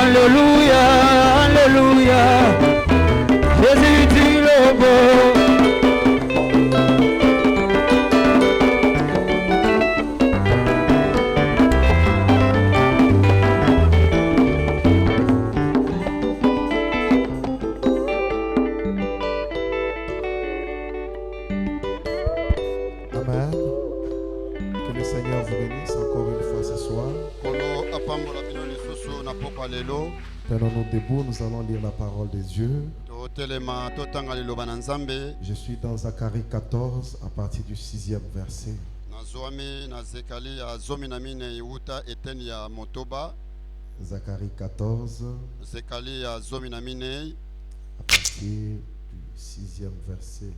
Alléluia, Alléluia. Jésus, tu le beau. Amen. Que le Seigneur vous bénisse encore une fois ce soir. Tenons-nous debout, nous allons lire la parole de Dieu. Je suis dans Zacharie 14 à partir du 6e verset. Zacharie 14 à partir du 6e verset.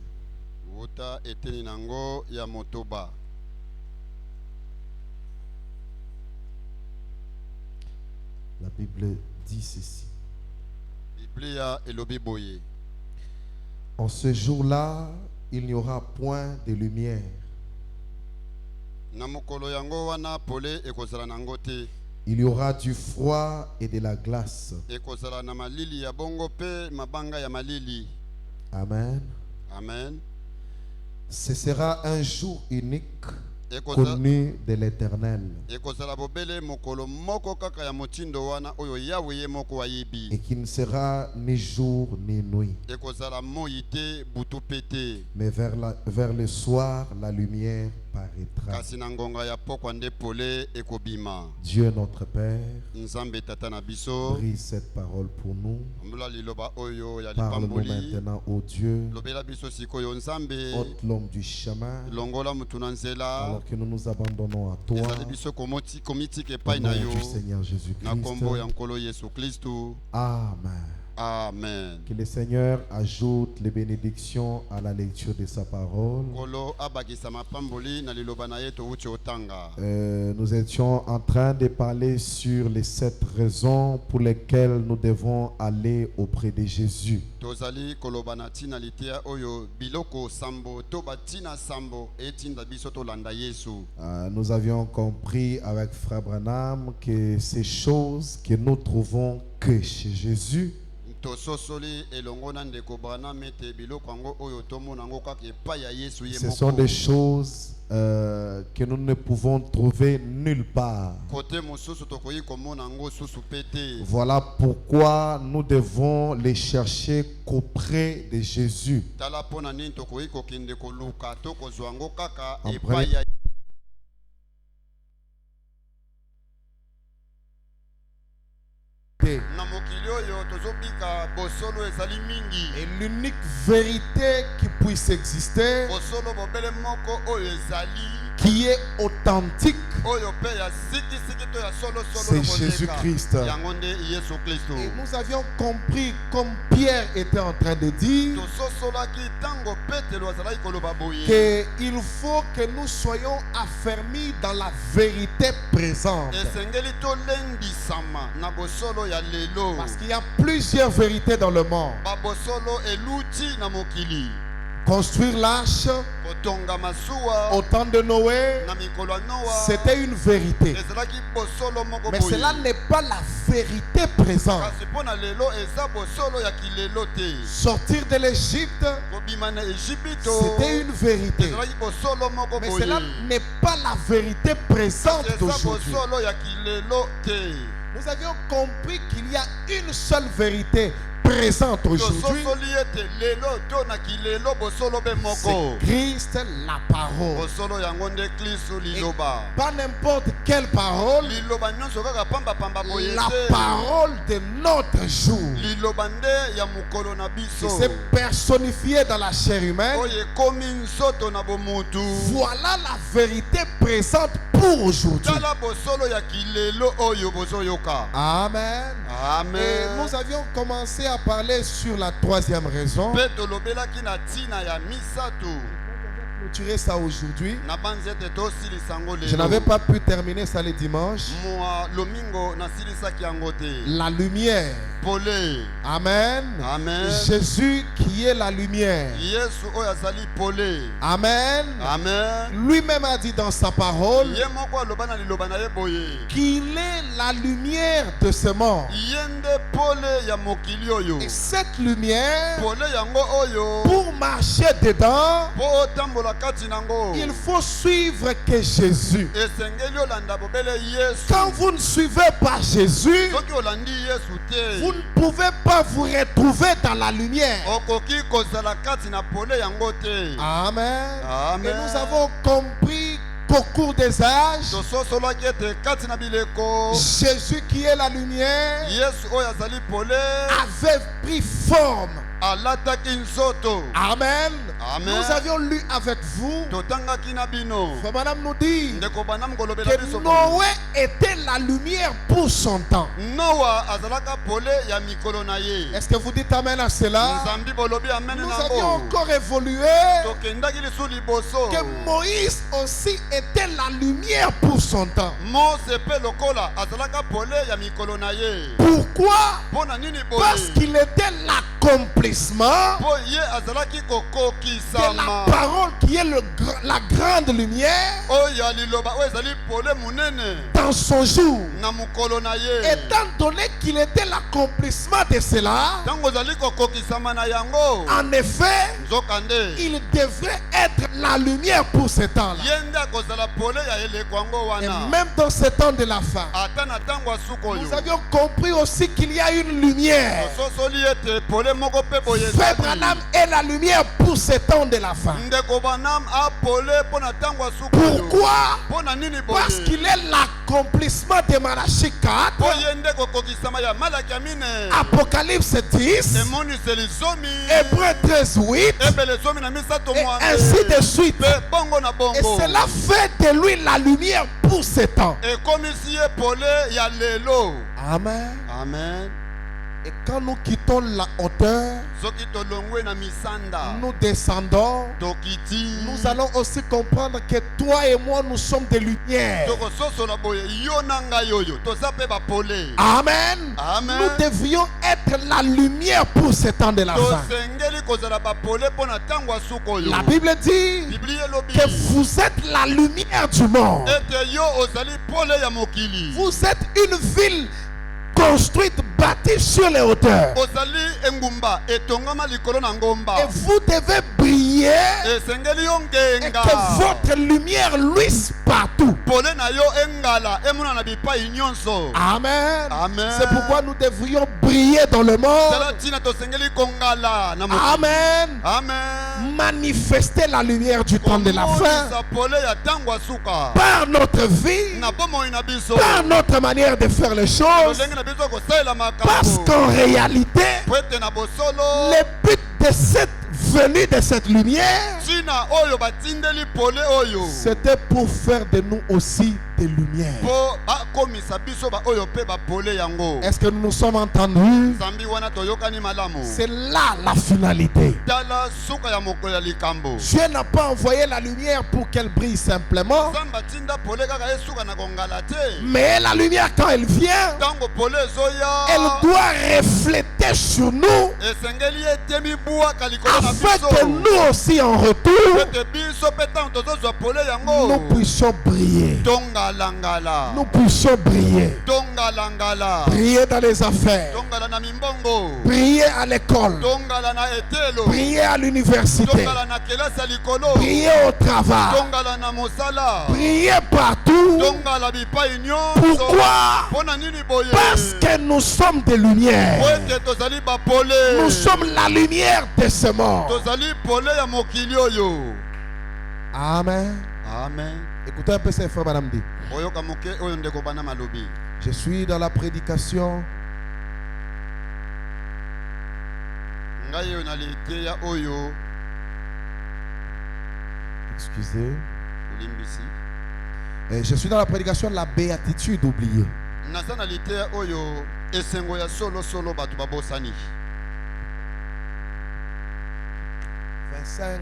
La Bible dit ceci. En ce jour-là, il n'y aura point de lumière. Il y aura du froid et de la glace. Amen. Amen. Ce sera un jour unique connu de l'Éternel et qui ne sera ni jour ni nuit. Mais vers le soir, la lumière paraîtra. Dieu notre Père, brise cette parole pour nous. Parle-nous maintenant, ô Dieu. Ôte l'homme du chemin, alors que nous nous abandonnons à toi. Au nom du Seigneur Jésus-Christ. Amen. Amen. Que le Seigneur ajoute les bénédictions à la lecture de sa parole. Nous étions en train de parler sur les 7 raisons pour lesquelles nous devons aller auprès de Jésus. Nous avions compris avec Frère Branham que ces choses que nous trouvons que chez Jésus, ce sont des choses que nous ne pouvons trouver nulle part. Voilà pourquoi nous devons les chercher qu'auprès de Jésus. Et l'unique vérité qui puisse exister, qui est authentique, c'est Jésus-Christ. Et nous avions compris, comme Pierre était en train de dire, qu'il faut que nous soyons affermis dans la vérité présente. Parce qu'il y a plusieurs vérités dans le monde. Construire l'arche au temps de Noé, c'était une vérité. Mais cela n'est pas la vérité présente. Sortir de l'Égypte, c'était une vérité. Mais cela n'est pas la vérité présente d'aujourd'hui. Nous avions compris qu'il y a une seule vérité présente aujourd'hui. C'est Christ, la parole. Et pas n'importe quelle parole. La parole de notre jour, qui s'est personnifiée dans la chair humaine. Voilà la vérité présente pour aujourd'hui. Amen. Amen. Et nous avions commencé à parler sur la 3e raison. Clôturer ça aujourd'hui. Je n'avais pas pu terminer ça le dimanche. La lumière. Amen. Amen. Jésus qui est la lumière. Amen. Amen. Lui-même a dit dans sa parole qu'il est la lumière de ce monde. Et cette lumière, pour marcher dedans, il faut suivre que Jésus. Quand vous ne suivez pas Jésus, vous ne pouvez pas vous retrouver dans la lumière. Amen. Et nous avons compris qu'au cours des âges, Jésus qui est la lumière avait pris forme. Amen. Nous avions lu avec vous. Frère Madame nous dit que Noé était la lumière pour son temps. Est-ce que vous dites amen à cela? Nous avions encore évolué que Moïse aussi était la lumière pour son temps. Pourquoi? Parce qu'il était l'accomplissement de la parole qui est la grande lumière dans son jour. Étant donné qu'il était l'accomplissement de cela, en effet, il devrait être la lumière pour ce temps-là. Et même dans ce temps de la fin, nous avions compris aussi qu'il y a une lumière. Frère Branham est la lumière pour ce temps de la fin. Pourquoi? Parce qu'il est l'accomplissement de Malachie 4, Apocalypse 10, Hébreux 13, 8, et ainsi de suite. Et cela fait de lui la lumière pour ce temps. Amen. Amen. Et quand nous quittons la hauteur, nous descendons, nous allons aussi comprendre que toi et moi, nous sommes des lumières. Amen. Amen. Nous devrions être la lumière pour ce temps de la fin. La Bible dit que vous êtes la lumière du monde. Vous êtes une ville construite, bâtie sur les hauteurs. Et vous devez briller et que votre lumière luise partout. Amen. Amen. C'est pourquoi nous devrions briller dans le monde. Amen. Amen. Manifester la lumière du temps de la fin par notre vie, par notre manière de faire les choses. Parce qu'en réalité, le but de cette venue de cette lumière, c'était pour faire de nous aussi des lumières. Est-ce que nous nous sommes entendus? C'est là la finalité. Dieu n'a pas envoyé la lumière pour qu'elle brille simplement, mais la lumière, quand elle vient, elle doit refléter sur nous afin que nous aussi en retour nous puissions briller. Nous puissions briller. Briller dans les affaires. Briller à l'école. Briller à l'université. Briller au travail. Briller partout. Pourquoi? Parce que nous sommes des lumières. Nous sommes la lumière de ce monde. Amen. Amen. Écoutez un peu ces frères, madame dit. Je suis dans la prédication. Excusez. Je suis dans la prédication de la béatitude oubliée. 25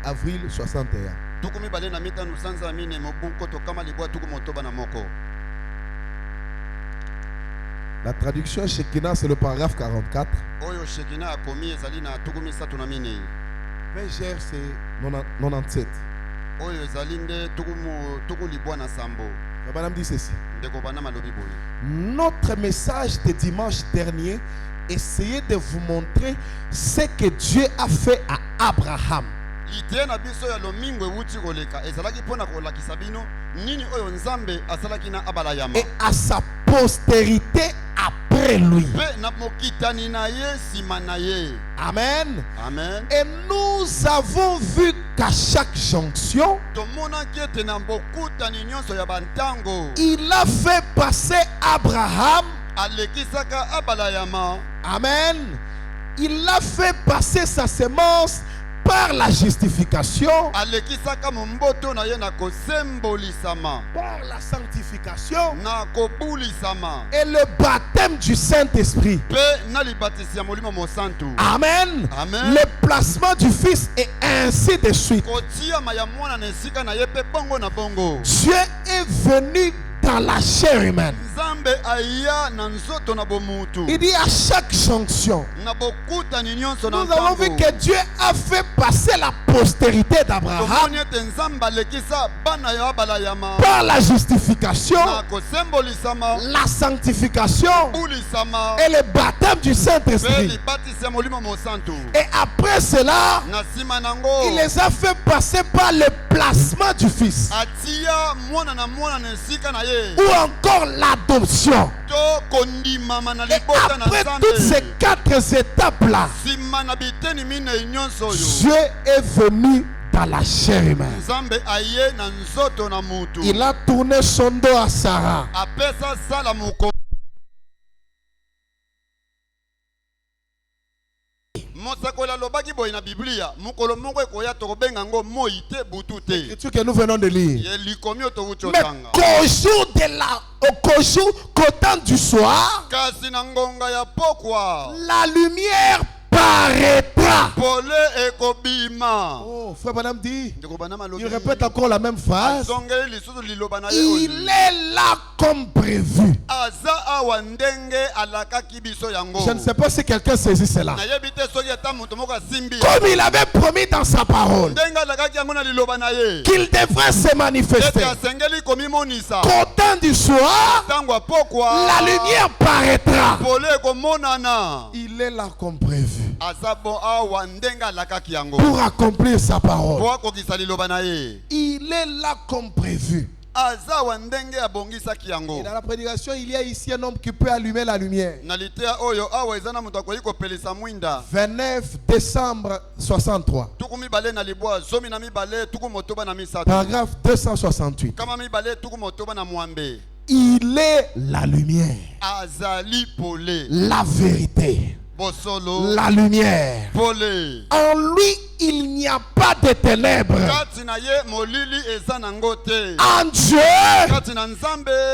avril 61. La traduction Shekinah, c'est le paragraphe 44. VGR, c'est 97. Madame dit ceci. Notre message de dimanche dernier essayait de vous montrer ce que Dieu a fait à Abraham. Et à sa postérité après lui. Amen. Amen. Et nous avons vu qu'à chaque jonction, il a fait passer Abraham. Amen. Il a fait passer sa semence par la justification, par la sanctification et le baptême du Saint-Esprit. Amen. Amen. Le placement du Fils et ainsi de suite. Dieu est venu dans la chair humaine. Il dit à chaque jonction, nous avons vu que Dieu a fait passer la postérité d'Abraham par la justification, la sanctification et le baptême du Saint-Esprit. Et après cela, il les a fait passer par le placement du Fils ou encore l'adoption. Et après toutes ces 4 étapes-là, Dieu est venu dans la chair humaine. Il a tourné son dos à Sarah. L'écriture que nous venons de lire. Mais qu'au jour qu'au temps du soir, la lumière paraîtra. Oh, frère Madame dit, il répète encore la même phrase. Il est là comme prévu. Je ne sais pas si quelqu'un saisit cela. Comme il avait promis dans sa parole qu'il devrait se manifester. Qu'au temps du soir, la lumière paraîtra. Il est là comme prévu pour accomplir sa parole. Il est là comme prévu. Et dans la prédication, il y a ici un homme qui peut allumer la lumière. 29 décembre 63. Paragraphe 268. Il est la lumière, la vérité, la lumière. En lui, il n'y a pas de ténèbres. En Dieu,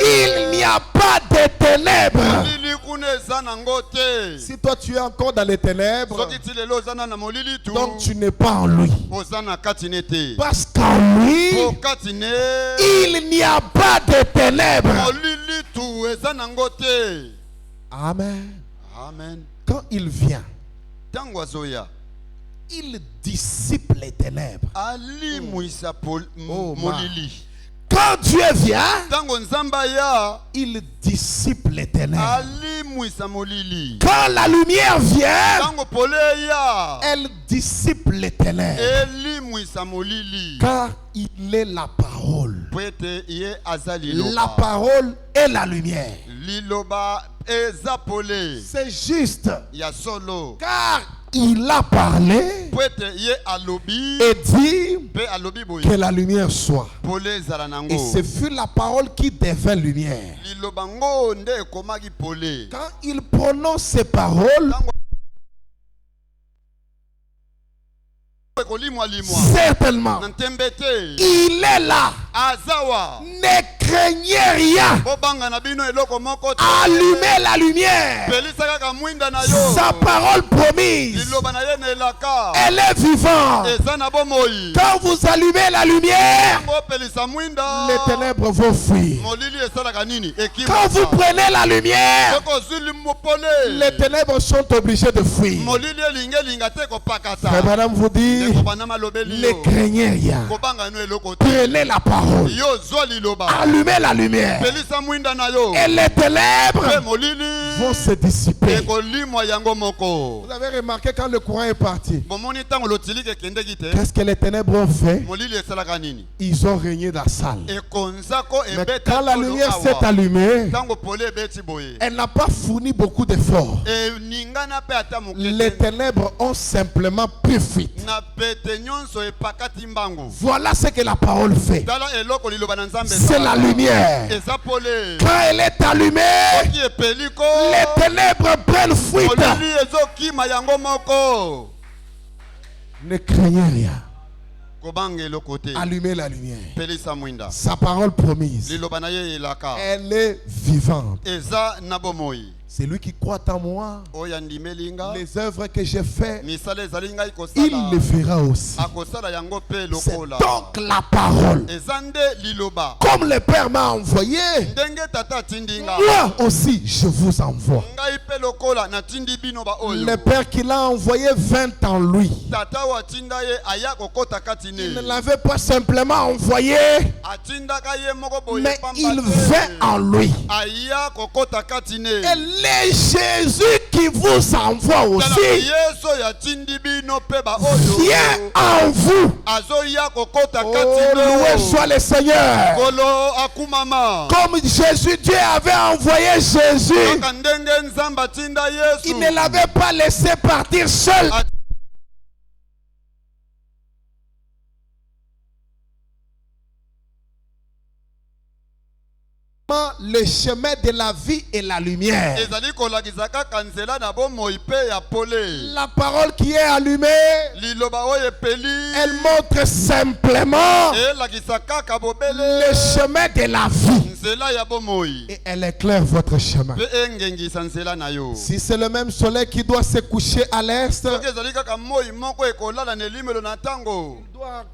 il n'y a pas de ténèbres. Si toi tu es encore dans les ténèbres, donc tu n'es pas en lui. Parce qu'en lui, il n'y a pas de ténèbres. Amen. Amen. Quand il vient, il dissipe les ténèbres. Oh, quand Dieu vient, il dissipe les ténèbres. Quand la lumière vient, elle dissipe les ténèbres. Car il est la parole. La parole est la lumière. C'est juste. Car il a parlé et dit que la lumière soit. Et ce fut la parole qui devint lumière. Quand il prononce ces paroles, certainement, il est là. Ne craignez rien. Allumez la lumière. Sa parole promise, elle est vivante. Quand vous allumez la lumière, les ténèbres vont fuir. Quand vous prenez la lumière, les ténèbres sont obligées de fuir. Mais madame vous dit, ne craignez rien. Prenez la parole. Allumez allumez la lumière. Et les ténèbres vont se dissiper. Vous avez remarqué quand le courant est parti, qu'est-ce que les ténèbres ont fait? Ils ont régné dans la salle. Mais quand la lumière s'est allumée, elle n'a pas fourni beaucoup d'efforts. Les ténèbres ont simplement pris fuite. Voilà ce que la parole fait. C'est la lumière. Quand elle est allumée, les ténèbres prennent fuite. Ne craignez rien. Allumez la lumière. Sa parole promise, elle est vivante. C'est lui qui croit en moi. Les œuvres que j'ai faites, il les fera aussi. C'est donc la parole. Comme le Père m'a envoyé, moi aussi je vous envoie. Le Père qui l'a envoyé vint en lui. Il ne l'avait pas simplement envoyé, mais il vint en lui. Et Jésus qui vous envoie aussi vient en vous. Oh, loué soit le Seigneur. Comme Jésus, Dieu avait envoyé Jésus, il ne l'avait pas laissé partir seul. Le chemin de la vie et la lumière. La parole qui est allumée, elle montre simplement le chemin de la vie. Et elle éclaire votre chemin. Si c'est le même soleil qui doit se coucher à l'est, il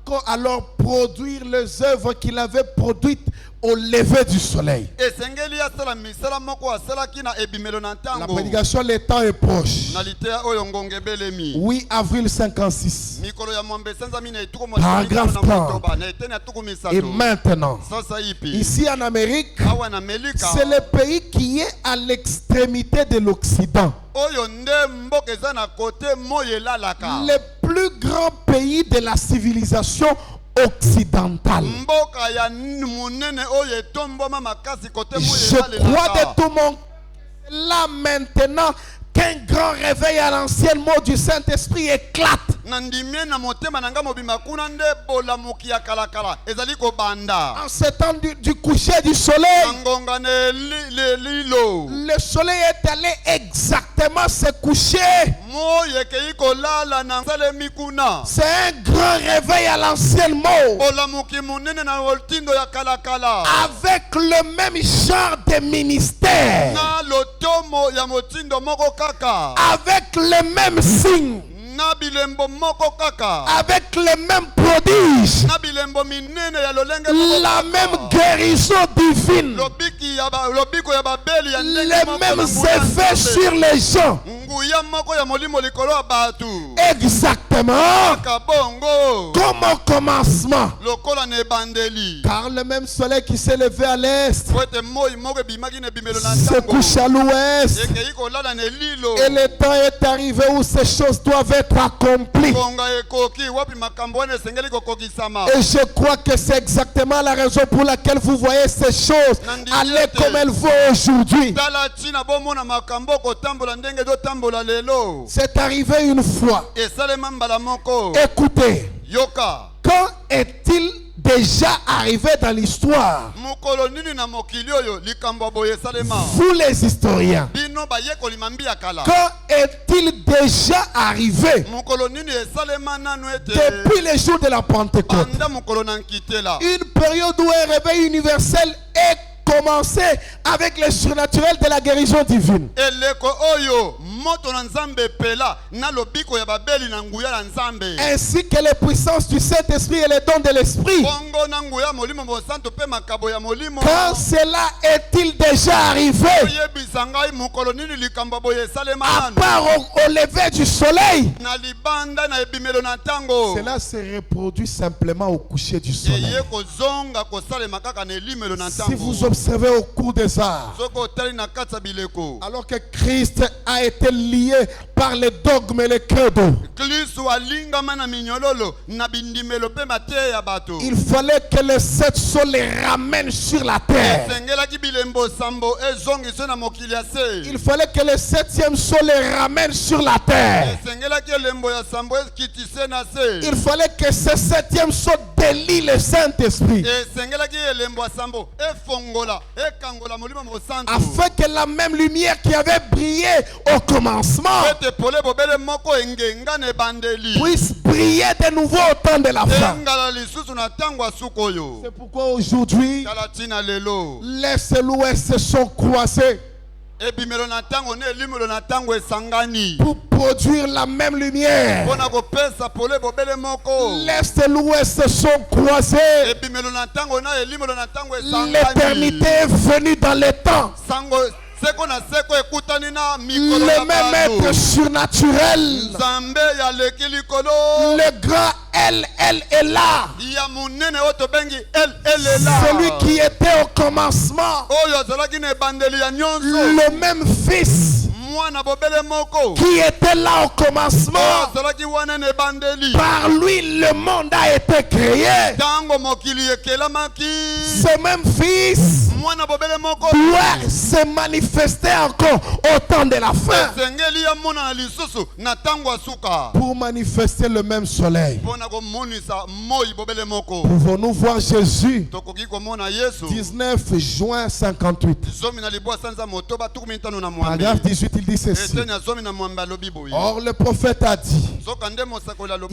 doit alors produire les œuvres qu'il avait produites au lever du soleil. La prédication, le temps est proche. 8 avril 56. Paragraphe 30. Et maintenant, ici en Amérique, c'est le pays qui est à l'extrémité de l'Occident. Le plus grand pays de la civilisation occidentale. Je crois de tout mon là maintenant qu'un grand réveil à l'ancien mot du Saint-Esprit éclate. En ce temps du coucher du soleil, le soleil est allé exactement se coucher. C'est un grand réveil à l'ancien mot, avec le même genre de ministère, avec les mêmes signes, avec les mêmes prodiges, la même guérison divine, les mêmes effets sur les gens. Exactement comme au commencement. Car le même soleil qui s'est levé à l'est se couche à l'ouest. Et le temps est arrivé où ces choses doivent être accomplies. Et je crois que c'est exactement la raison pour laquelle vous voyez ces choses aller comme elles vont aujourd'hui. C'est arrivé une fois. Écoutez, quand est-il déjà arrivé dans l'histoire? Vous les historiens, quand est-il déjà arrivé depuis les jours de la Pentecôte? Une période où un réveil universel est commencé avec le surnaturel de la guérison divine. Ainsi que les puissances du Saint-Esprit et les dons de l'Esprit. Quand cela est-il déjà arrivé? À part au lever du soleil. Cela se reproduit simplement au coucher du soleil. Si vous observez au cours des arts, alors que Christ a été lié par les dogmes et les credos, il fallait que les 7 sceaux les ramènent sur la terre. Il fallait que le 7e sceau les ramène sur la terre. Il fallait que ce 7e sceau délie le Saint-Esprit, afin que la même lumière qui avait brillé au commencement puisse briller de nouveau au temps de la fin. C'est pourquoi aujourd'hui, l'Est et l'Ouest se sont croisés pour produire la même lumière. L'Est et l'Ouest se sont croisés. L'éternité est venue dans les temps. Le même être surnaturel, le grand elle est là. Celui qui était au commencement, le même Fils qui était là au commencement. Par lui le monde a été créé. Ce même Fils doit se manifester encore au temps de la fin, pour manifester le même soleil. Pouvons-nous voir Jésus? 19 juin 58. Paragraphe 18, il dit ceci. Or le prophète a dit,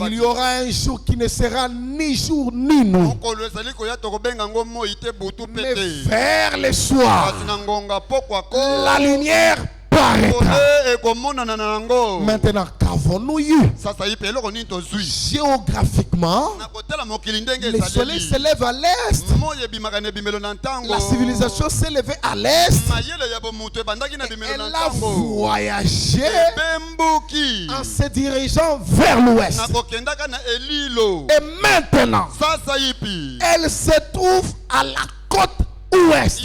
il y aura un jour qui ne sera ni jour ni nuit, mais vers le soir la lumière paraîtra. Maintenant, qu'avons-nous eu? Géographiquement, le soleil se lève à l'est. La civilisation s'est levée à l'est. Elle a voyagé en se dirigeant vers l'ouest. Et maintenant, elle se trouve à la côte ouest.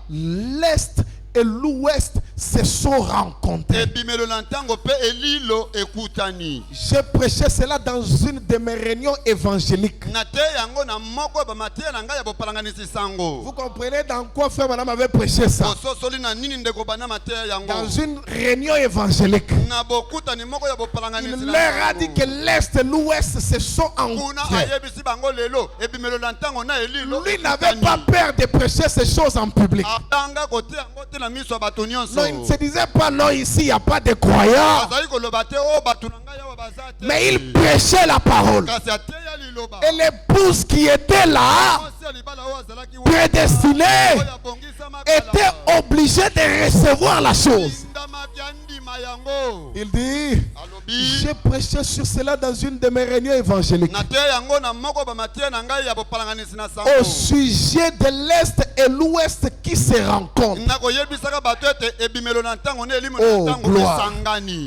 L'est et l'ouest se sont rencontrés. J'ai prêché cela dans une de mes réunions évangéliques. Vous comprenez dans quoi frère madame avait prêché ça? Dans une réunion évangélique. Il leur a dit que l'est et l'ouest se sont rencontrés. Lui n'avait pas peur de prêcher ces choses en public. Non, il ne se disait pas non, ici il n'y a pas de croyants. Mais il prêchait la parole. Et l'épouse qui était là, prédestinée, était obligée de recevoir la chose. Il dit, j'ai prêché sur cela dans une de mes réunions évangéliques, au sujet de l'Est et l'Ouest qui se rencontrent. Oh, gloire.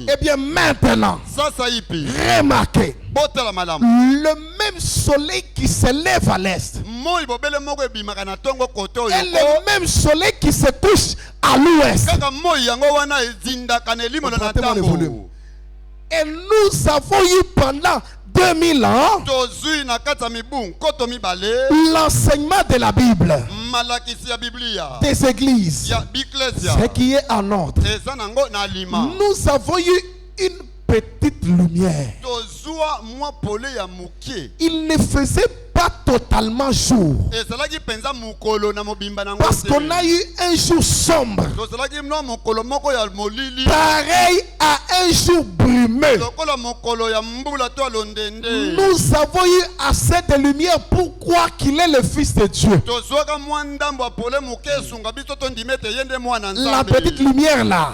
Eh bien maintenant, remarquez, le même soleil qui se lève à l'est et le même soleil qui se couche à l'ouest. Et nous avons eu pendant 2000 ans l'enseignement de la Bible, des églises, ce qui est en ordre. Nous avons eu une petite lumière. Il ne faisait pas totalement jour. Parce qu'on a eu un jour sombre. Pareil à un jour brumeux. Nous avons eu assez de lumière pour croire qu'il est le Fils de Dieu. La petite lumière là,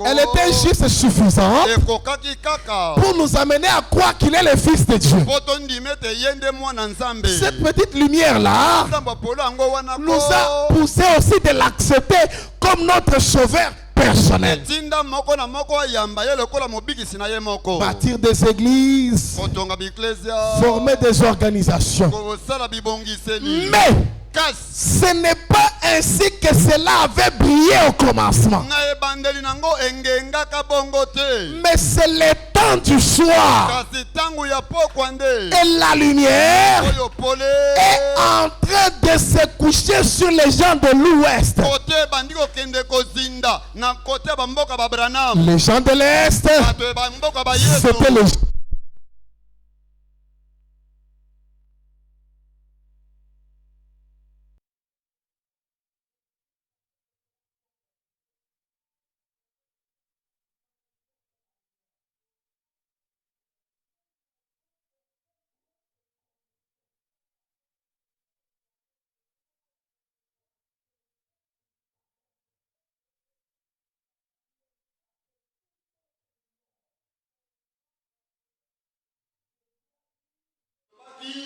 elle était juste suffisante pour nous amener à croire qu'il est le Fils de Dieu. Cette petite lumière là nous a poussé aussi de l'accepter comme notre sauveur personnel. Bâtir des églises, former des organisations. Mais ce n'est pas ainsi que cela avait brillé au commencement. Mais c'est le temps du soir. Et la lumière est en train de se coucher sur les gens de l'Ouest. Les gens de l'Est, c'était les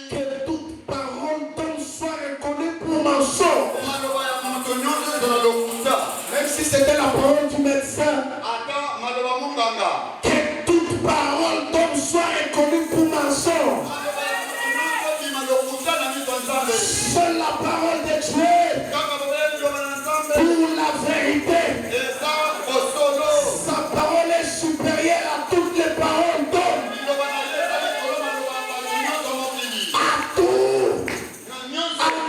que toute parole d'homme soit reconnue pour mensonge. Même si c'était la parole du médecin. Que toute parole d'homme soit reconnue pour mensonge. Seule la parole de Dieu pour la vérité. Sa parole est supérieure à toutes les paroles d'homme.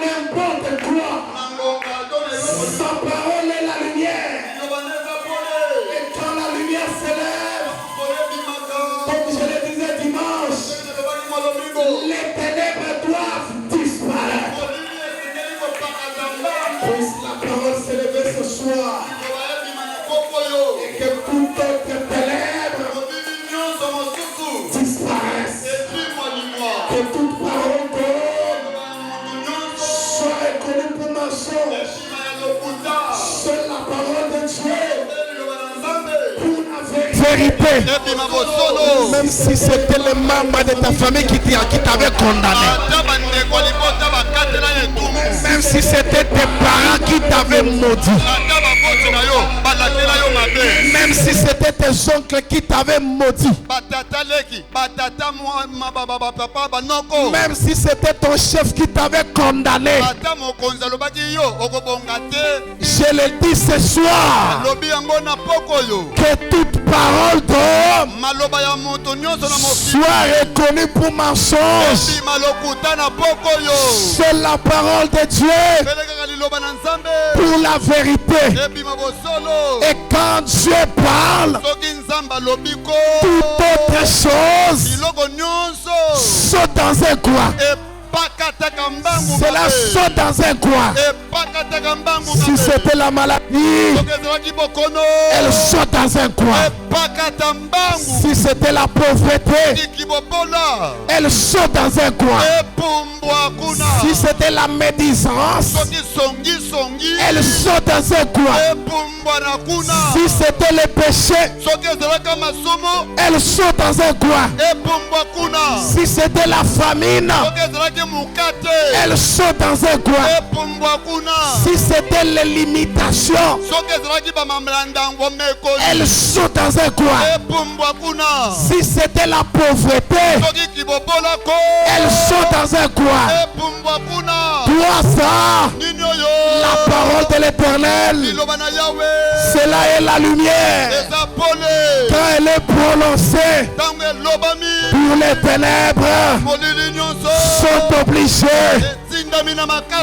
N'importe quoi. Sa parole est la lumière. Et quand la lumière s'élève, comme je le disais dimanche, les ténèbres doivent disparaître. Puisse la parole s'élever ce soir. Et que toute autre ténèbre disparaisse. Que toute parole seule la parole de Dieu pour la vérité. Même si c'était le membre de ta famille qui t'avait condamné, même si c'était tes parents qui t'avaient maudit, même si c'était tes oncles qui t'avaient maudit, même si c'était ton chef qui t'avait condamné, je le dis ce soir, que toute parole d'homme soit reconnue pour mensonge. C'est la parole de Dieu pour la vérité. Et quand Dieu parle, toute autre chose saute dans un coin. Cela saute dans un coin. Si c'était la maladie, elle saute dans un coin. Si c'était la pauvreté, elle saute dans un coin. Si c'était la médisance, elle saute dans un coin. Si c'était le péché, elle saute dans un coin. Si c'était la famine, elle saute dans un coin. Si c'était les limitations, elle saute dans un coin. Si c'était la pauvreté, elle saute dans un coin. Toi ça, la parole de l'Éternel, cela est la lumière. Quand elle est prononcée, pour les ténèbres sont obligés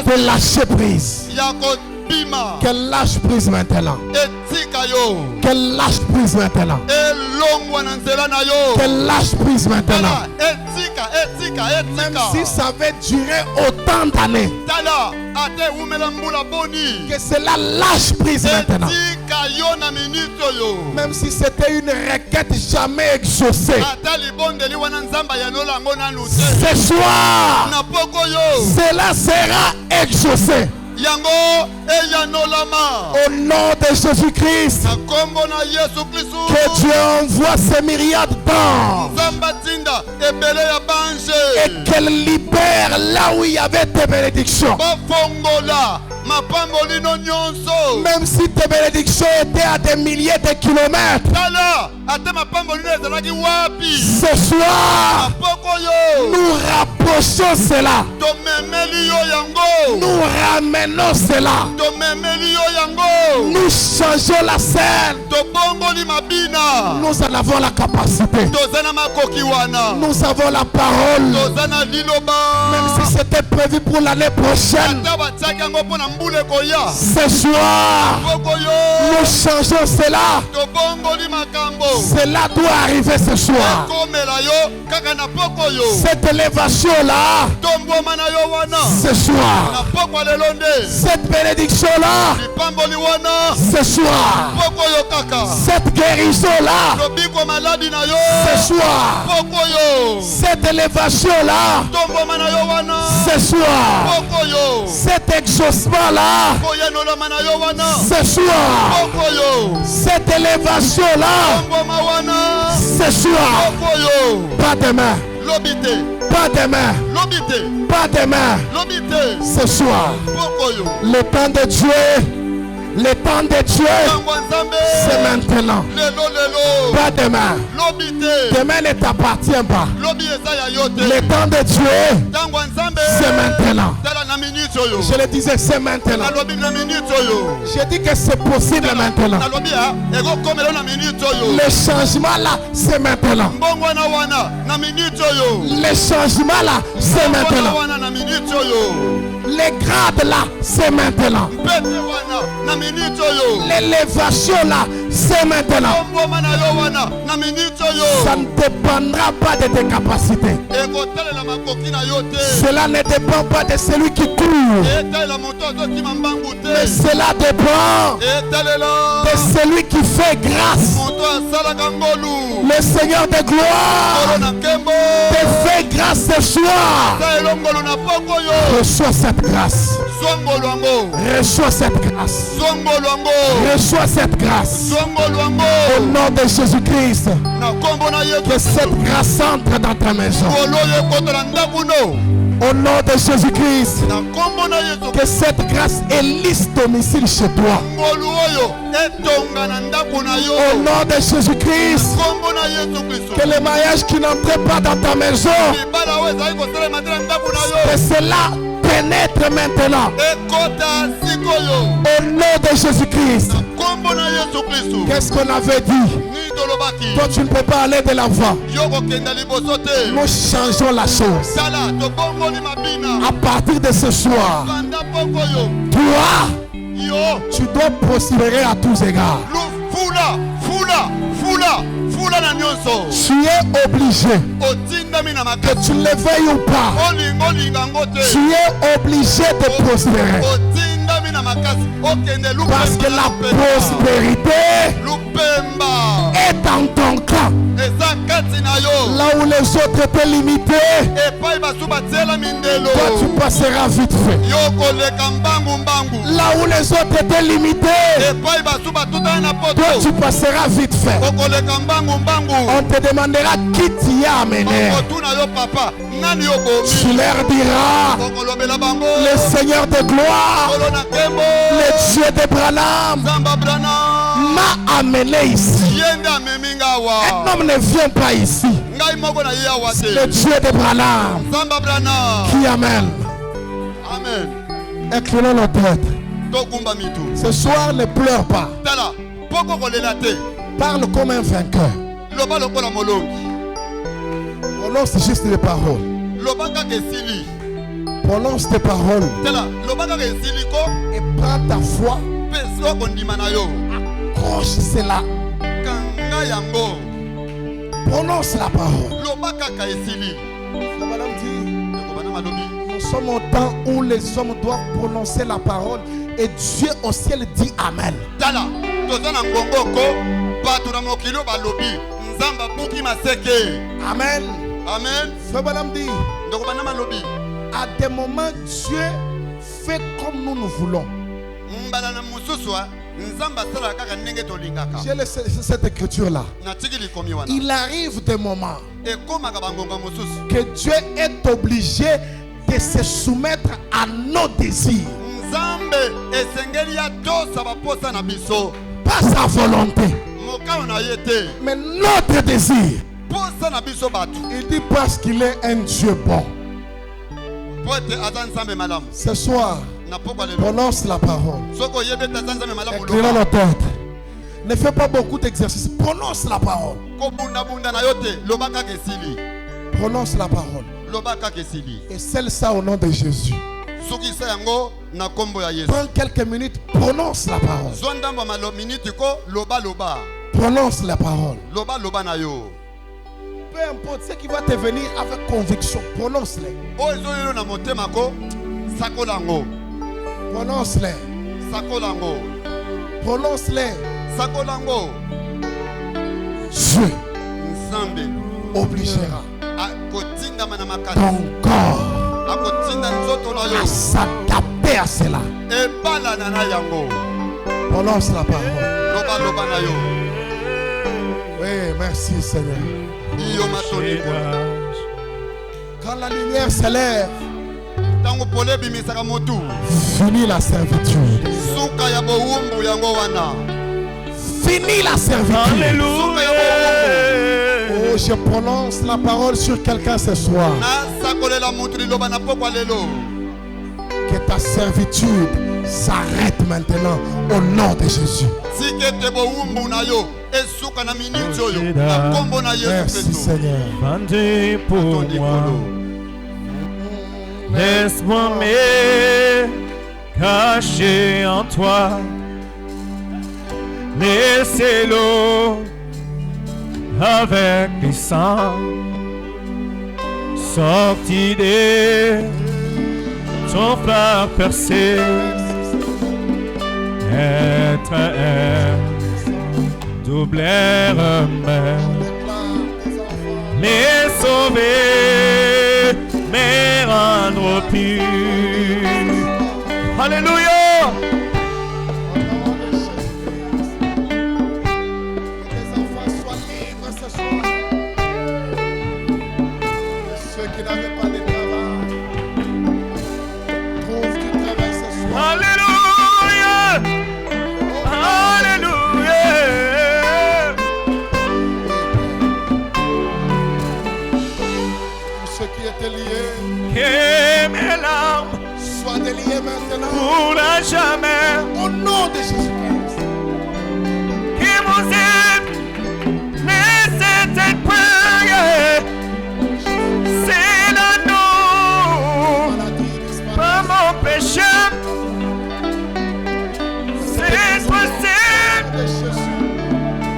de lâcher prise. Qu'elle lâche prise maintenant. Qu'elle lâche prise maintenant. Qu'elle lâche prise maintenant. Même si ça va durer autant d'années. Que cela lâche prise maintenant. Même si c'était une requête jamais exaucée. Ce soir, cela sera exaucé. Au nom de Jésus-Christ, que Dieu envoie ses myriades d'anges et qu'elle libère là où il y avait des bénédictions. Même si tes bénédictions étaient à des milliers de kilomètres, ce soir, nous rapprochons cela. Nous ramenons cela. Nous changeons la scène. Nous en avons la capacité. Nous avons la parole. Même si c'était prévu pour l'année prochaine, ce soir, nous changeons cela. Cela doit arriver ce soir. Cette élévation-là, ce soir. Cette bénédiction-là, ce soir. Cette guérison-là, ce soir. Cette élévation-là, ce soir. Cet exaucement-là, ce soir. Cette élévation-là, ce soir. Pas demain. Pas demain. Pas demain. Ce soir. Le temps de Dieu. Le temps de Dieu, c'est maintenant. Pas demain. Demain ne t'appartient pas. Le temps de Dieu, c'est maintenant. Je le disais, c'est maintenant. Je dis que c'est possible maintenant. Le changement là, c'est maintenant. Le changement là, c'est maintenant. Les grades là, c'est maintenant. L'élévation là, c'est maintenant. Ça ne dépendra pas de tes capacités. Cela ne dépend pas de celui qui court. Mais cela dépend de celui qui fait grâce. Le Seigneur de gloire te fait grâce ce soir. Reçois cette grâce. Reçois cette grâce. Reçois cette grâce. Au nom de Jésus-Christ. Que cette grâce entre dans ta maison. Au nom de Jésus-Christ. Que cette grâce élise domicile chez toi. Au nom de Jésus-Christ. Que le mariage qui n'entrait pas dans ta maison, que cela pénètre maintenant. Au nom de Jésus-Christ. Qu'est-ce qu'on avait dit? Toi tu ne peux pas aller de l'avant. Nous changeons la chose. À partir de ce soir, toi, tu dois prospérer à tous égards. Tu es obligé, que tu le veuilles ou pas, tu es obligé de prospérer. Parce que la prospérité est en ton camp. Là où les autres étaient limités, toi tu passeras vite fait. Là où les autres étaient limités, toi tu passeras vite fait. On te demandera qui t'y a amené. Tu leur diras, le Seigneur de gloire, le Dieu de Branham m'a amené ici. Un homme ne vient pas ici. Le Dieu de Branham qui amène. Amen. Inclinons nos têtes. Ce soir, ne pleure pas. Parle comme un vainqueur. Prononce juste les paroles. Prononce tes paroles. Et prends ta foi. Accroche cela. Prononce la parole. Nous sommes au temps où les hommes doivent prononcer la parole et Dieu au ciel dit Amen. Amen. Amen. À des moments, Dieu fait comme nous voulons. J'ai laissé cette écriture-là. Il arrive des moments que Dieu est obligé de se soumettre à nos désirs. Pas sa volonté, mais notre désir. Il dit parce qu'il est un Dieu bon. Ce soir, prononce la parole. Écris dans la tête. Ne fais pas beaucoup d'exercices. Prononce la parole. Prononce la parole. Et scelle ça au nom de Jésus. Prends quelques minutes. Prononce la parole. Prononce la parole. Peu importe ce qui va te venir avec conviction. Prononce-les. Prononce-les. Prononce-les. Dieu obligera ton corps à s'adapter à cela. Prononce la parole. Oui, merci Seigneur. Quand la lumière s'élève, finis la servitude. Finis la servitude. Alléluia. Oh, je prononce la parole sur quelqu'un ce soir. Que ta servitude s'arrête maintenant au nom de Jésus. Merci Seigneur. Vendez pour moi. Laisse-moi me cacher en toi. Laissez-le avec les sangs sortis de ton frère percé. Être un doubleur les sauver, me rendre pur. Alléluia. Que mes larmes soient déliées maintenant pour la jamais. Au nom de Jésus-Christ. Qui vous aime, laissez cette prière. C'est l'anneau, pas mon péché. C'est toi seul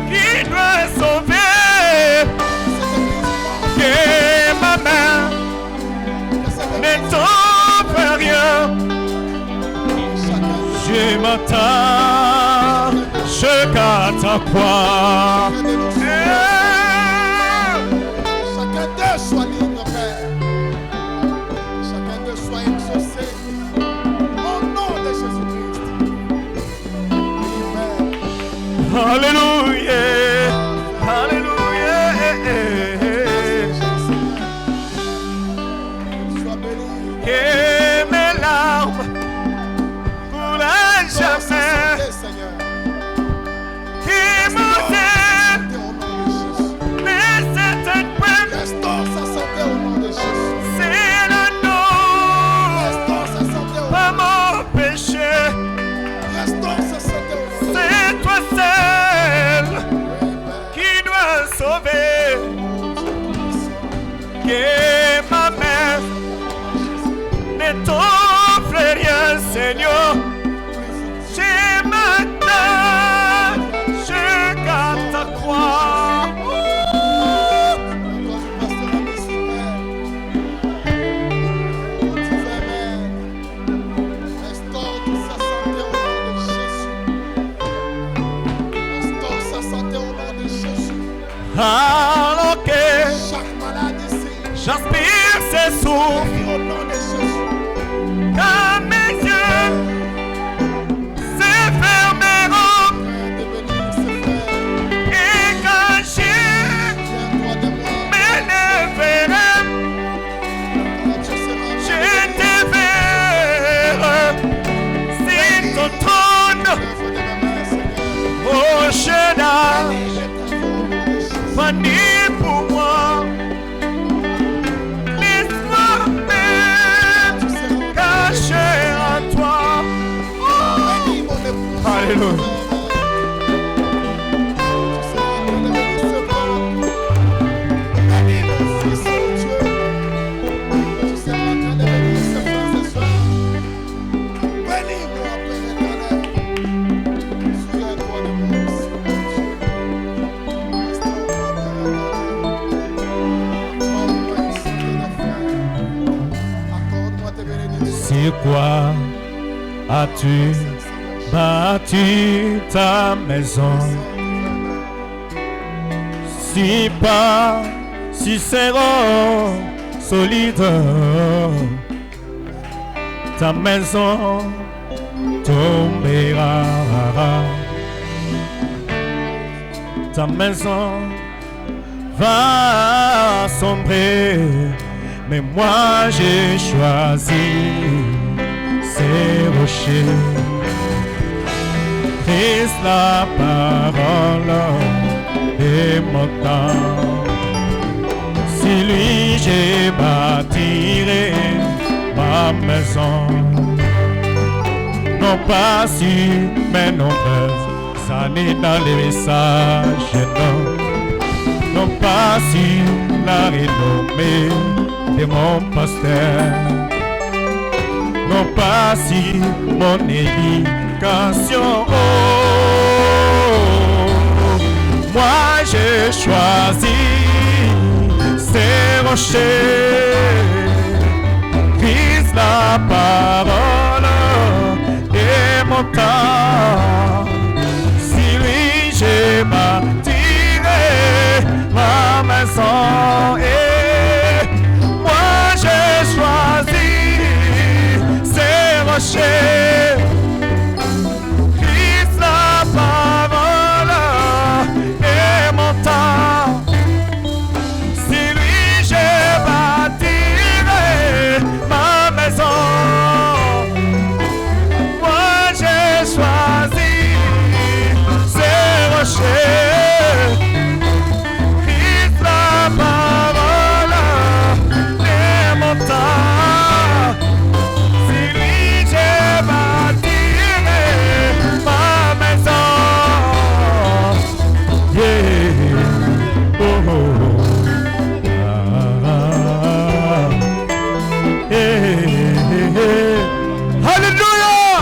qui doit sauver. Que ma main ne t'offre rien. Je m'attache qu'à ta croix. Chacun d'eux soit libre, Père. Chacun d'eux soit exaucé. Au nom de Jésus-Christ. Amen. Alléluia. Alléluia. Que mes larmes pour la jamais. Qui vous aime, laissez cette peine. Restons sa santé au nom de Jésus. C'est l'anneau, Restons sa santé au nom pas mon péché. Restons sa santé au nom de C'est toi seul qui dois sauver. Que ma mère ne Seigneur, j'ai maintenant, je garde ta croix. Alors que j'aspire ses souffles, quand mes yeux se fermeront et quand je m'élèverai, je te verrai sur ton trône, oh Shaddai. Fanny pour moi, laisse-moi même cacher en toi. Oh. Alléluia. Pourquoi as-tu bâti ta maison si pas si serrant, solide? Ta maison tombera, ta maison va sombrer, mais moi j'ai choisi ces rochers. Christ la parole et mon temps. Si lui j'ai bâtiré ma maison, non pas sur mes nombreuses années dans les messages, non pas sur la renommée de mon pasteur, non pas sur mon éducation. Moi j'ai choisi ces rochers, Christ la parole et mon temps. Si lui j'ai bâtiré ma maison, et moi j'ai choisi ces rochers, Christ la parole et mon temps. Si lui j'ai bâtiré ma maison, moi j'ai choisi ces rochers, Christ la parole et mon temps. Si lui j'ai bâtiré ma maison, yeah. Oh, oh. Hallelujah!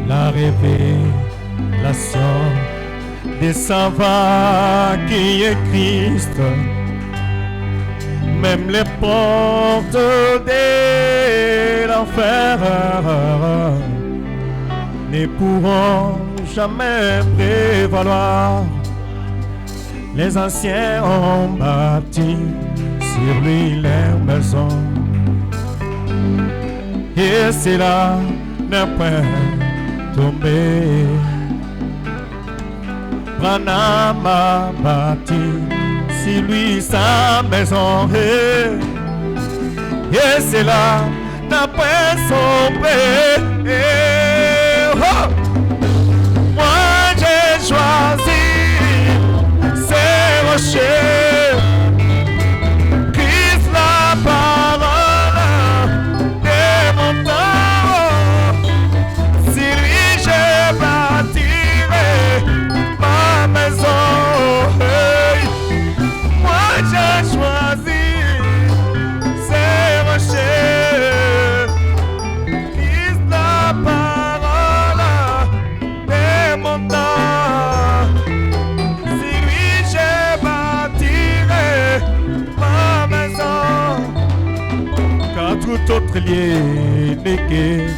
La révélation des savants qui est Christ. Même les portes de l'enfer ne pourront jamais prévaloir. Les anciens ont bâti sur lui leur maison, et cela n'est point tombé. Branham a bâti si lui sa maison, et c'est là d'après son paix. Oh! Moi j'ai choisi ces rochers, Christ la parole et mon temps. pétrolier liquide,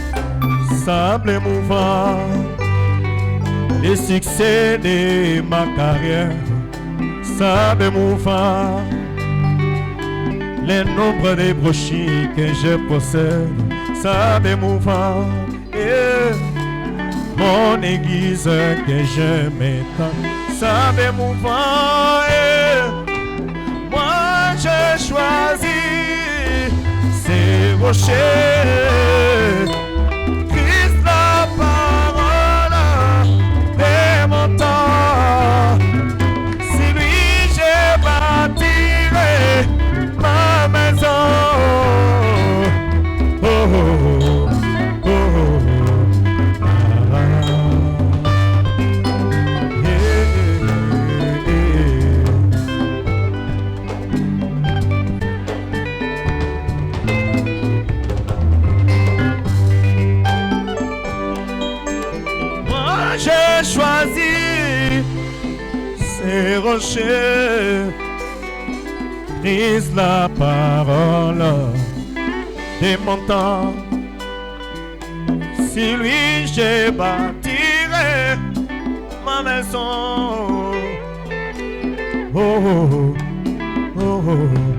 sable mouvant, les succès de ma carrière, sable mouvant, les nombres de brochures que je possède, sable mouvant, et mon église que je m'étends, sable mouvant, et moi j'ai choisi ces rochers. Christ la parole de mon temps. Si lui j'ai bâtiré ma maison. Oh, oh, oh, oh, ah, yeah, j'ai choisi ces rochers, Christ la parole de mon temps. Si lui j'ai bâtiré ma maison. Oh, oh, oh, oh.